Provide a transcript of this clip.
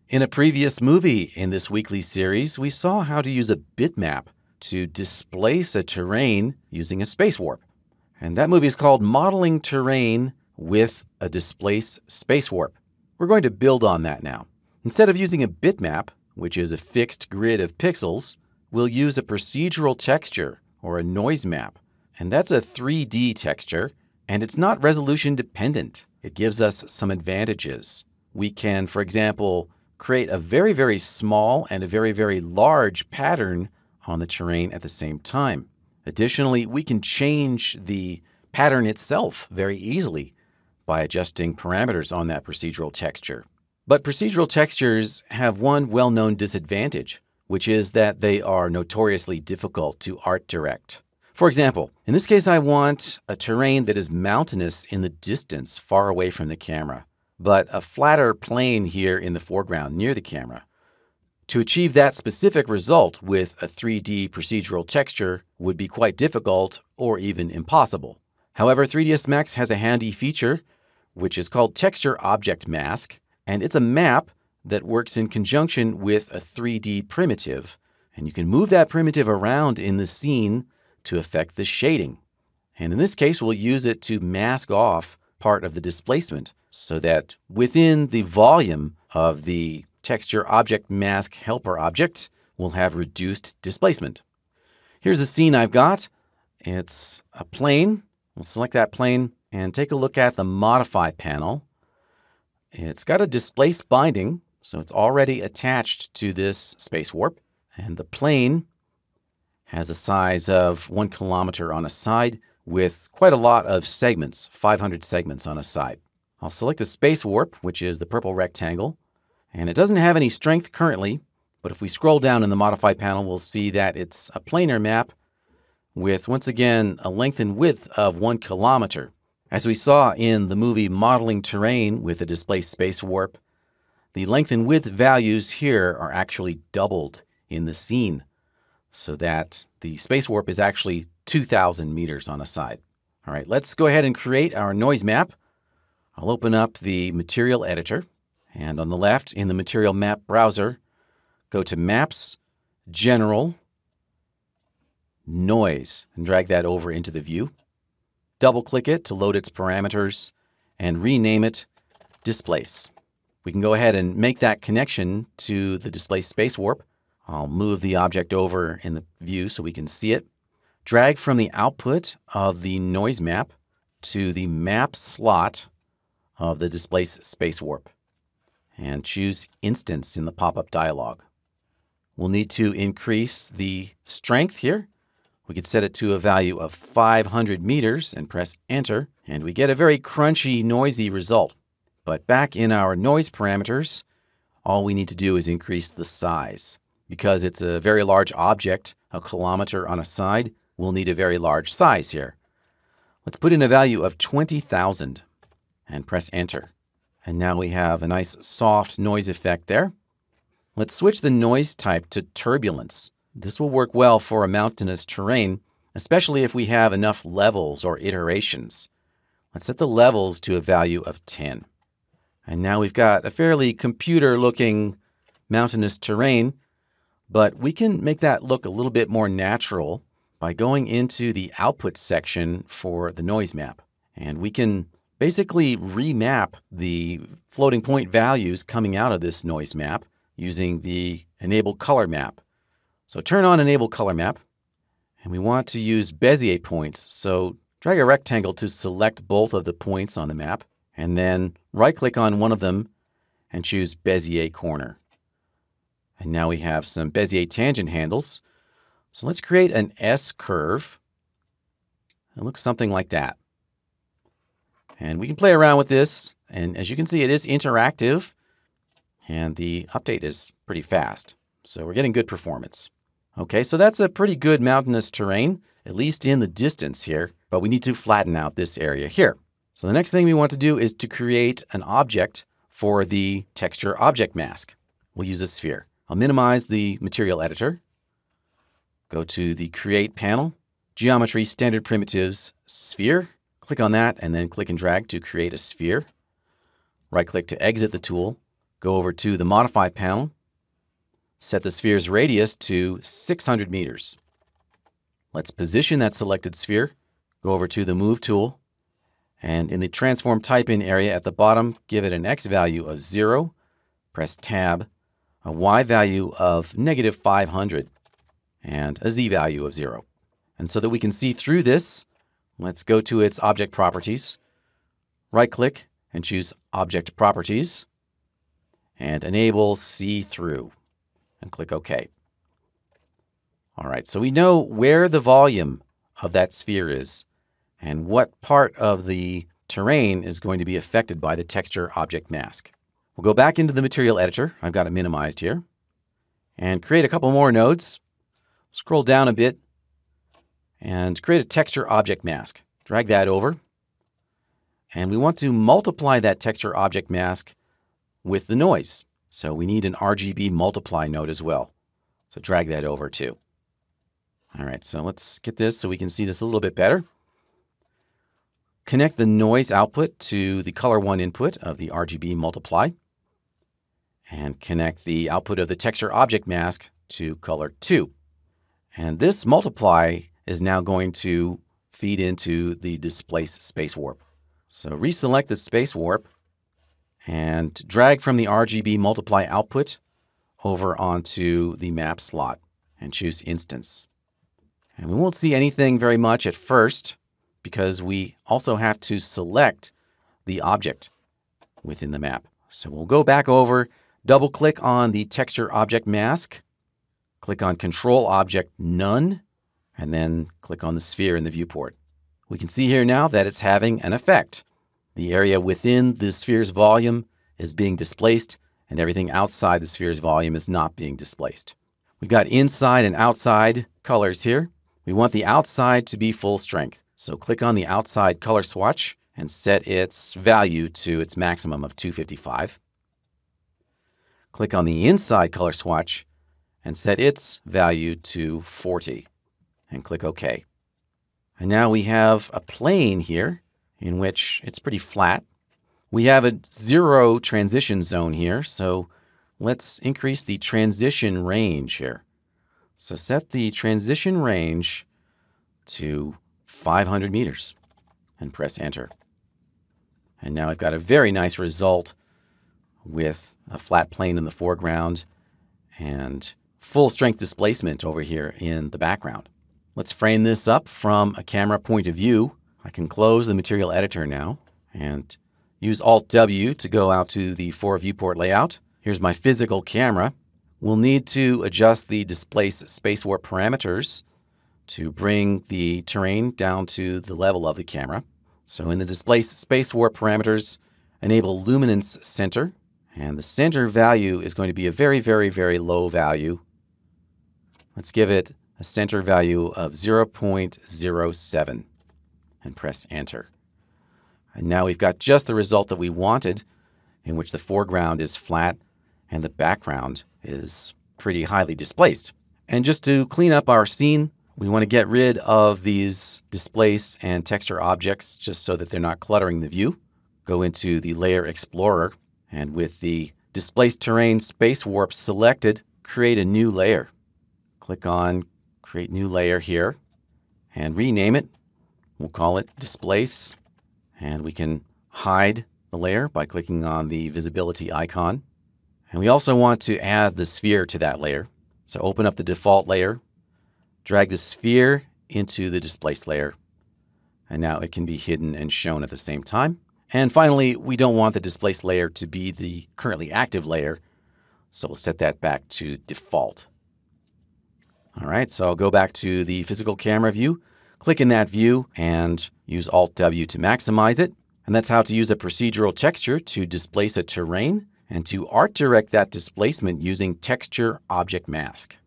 In a previous movie in this weekly series, we saw how to use a bitmap to displace a terrain using a space warp. And that movie is called Modeling Terrain with a Displace Space Warp. We're going to build on that now. Instead of using a bitmap, which is a fixed grid of pixels, we'll use a procedural texture or a noise map. And that's a 3D texture, and it's not resolution dependent. It gives us some advantages. We can, for example, create a very, very small and a very, very large pattern on the terrain at the same time. Additionally, we can change the pattern itself very easily by adjusting parameters on that procedural texture. But procedural textures have one well-known disadvantage, which is that they are notoriously difficult to art direct. For example, in this case, I want a terrain that is mountainous in the distance far away from the camera, but a flatter plane here in the foreground near the camera. To achieve that specific result with a 3D procedural texture would be quite difficult or even impossible. However, 3ds Max has a handy feature which is called Texture Object Mask, and it's a map that works in conjunction with a 3D primitive, and you can move that primitive around in the scene to affect the shading. And in this case, we'll use it to mask off part of the displacement so that within the volume of the Texture Object Mask helper object, we'll have reduced displacement. Here's the scene I've got. It's a plane. We'll select that plane and take a look at the Modify panel. It's got a displace binding, so it's already attached to this space warp. And the plane has a size of 1 kilometer on a side with quite a lot of segments, 500 segments on a side. I'll select the space warp, which is the purple rectangle. And it doesn't have any strength currently, but if we scroll down in the Modify panel, we'll see that it's a planar map with, once again, a length and width of 1 kilometer. As we saw in the movie Modeling Terrain with a Displaced Space Warp, the length and width values here are actually doubled in the scene, so that the space warp is actually 2,000 meters on a side. All right, let's go ahead and create our noise map. I'll open up the Material Editor. And on the left, in the Material Map browser, go to Maps, General, Noise, and drag that over into the view. Double-click it to load its parameters, and rename it Displace. We can go ahead and make that connection to the Displaced Space Warp. I'll move the object over in the view so we can see it. Drag from the output of the noise map to the map slot of the Displaced Space Warp, and choose Instance in the pop-up dialog. We'll need to increase the strength here. We could set it to a value of 500 meters and press Enter, and we get a very crunchy, noisy result. But back in our noise parameters, all we need to do is increase the size. Because it's a very large object, a kilometer on a side, we'll need a very large size here. Let's put in a value of 20,000 and press Enter. And now we have a nice soft noise effect there. Let's switch the noise type to turbulence. This will work well for a mountainous terrain, especially if we have enough levels or iterations. Let's set the levels to a value of 10. And now we've got a fairly computer-looking mountainous terrain, but we can make that look a little bit more natural by going into the output section for the noise map. And we can basically remap the floating point values coming out of this noise map using the Enable Color Map. So turn on Enable Color Map, and we want to use Bezier points. So drag a rectangle to select both of the points on the map, and then right-click on one of them and choose Bezier Corner. And now we have some Bezier tangent handles. So let's create an S-curve. It looks something like that. And we can play around with this, and as you can see, it is interactive, and the update is pretty fast. So we're getting good performance. Okay, so that's a pretty good mountainous terrain, at least in the distance here, but we need to flatten out this area here. So the next thing we want to do is to create an object for the Texture Object Mask. We'll use a sphere. I'll minimize the Material Editor, go to the Create panel, Geometry, Standard Primitives, Sphere. Click on that, and then click and drag to create a sphere. Right-click to exit the tool. Go over to the Modify panel. Set the sphere's radius to 600 meters. Let's position that selected sphere. Go over to the Move tool. And in the Transform Type In area at the bottom, give it an X value of 0. Press Tab. A Y value of -500. And a Z value of 0. And so that we can see through this, let's go to its Object Properties. Right-click and choose Object Properties. And enable See Through. And click OK. All right, so we know where the volume of that sphere is and what part of the terrain is going to be affected by the texture object mask. We'll go back into the material editor. I've got it minimized here. And create a couple more nodes. Scroll down a bit and create a texture object mask. Drag that over. And we want to multiply that texture object mask with the noise. So we need an Rgb Multiply node as well. So drag that over too. All right, so let's get this so we can see this a little bit better. Connect the noise output to the color 1 input of the Rgb Multiply. And connect the output of the texture object mask to color 2. And this multiply is now going to feed into the Displace Space Warp. So reselect the Space Warp and drag from the Rgb Multiply output over onto the map slot and choose Instance. And we won't see anything very much at first because we also have to select the object within the map. So we'll go back over, double-click on the texture object mask, click on Control Object None, and then click on the sphere in the viewport. We can see here now that it's having an effect. The area within the sphere's volume is being displaced, and everything outside the sphere's volume is not being displaced. We've got inside and outside colors here. We want the outside to be full strength. So click on the outside color swatch and set its value to its maximum of 255. Click on the inside color swatch and set its value to 40. And click OK. And now we have a plane here in which it's pretty flat. We have a 0 transition zone here, so let's increase the transition range here. So set the transition range to 500 meters and press Enter. And now I've got a very nice result with a flat plane in the foreground and full strength displacement over here in the background. Let's frame this up from a camera point of view. I can close the material editor now and use Alt-W to go out to the 4 viewport layout. Here's my physical camera. We'll need to adjust the Displace Space Warp parameters to bring the terrain down to the level of the camera. So in the Displace Space Warp parameters, enable Luminance Center. And the center value is going to be a very, very, very low value. Let's give it a center value of 0.07 and press Enter. And now we've got just the result that we wanted, in which the foreground is flat and the background is pretty highly displaced. And just to clean up our scene, we want to get rid of these displace and texture objects just so that they're not cluttering the view. Go into the Layer Explorer, and with the Displaced Terrain Space Warp selected, create a new layer. Click on Create New Layer here and rename it. We'll call it Displace. And we can hide the layer by clicking on the visibility icon. And we also want to add the sphere to that layer. So open up the default layer, drag the sphere into the displaced layer, and now it can be hidden and shown at the same time. And finally, we don't want the displaced layer to be the currently active layer, so we'll set that back to default. All right, so I'll go back to the physical camera view, click in that view, and use Alt-W to maximize it. And that's how to use a procedural texture to displace a terrain and to art direct that displacement using Texture Object Mask.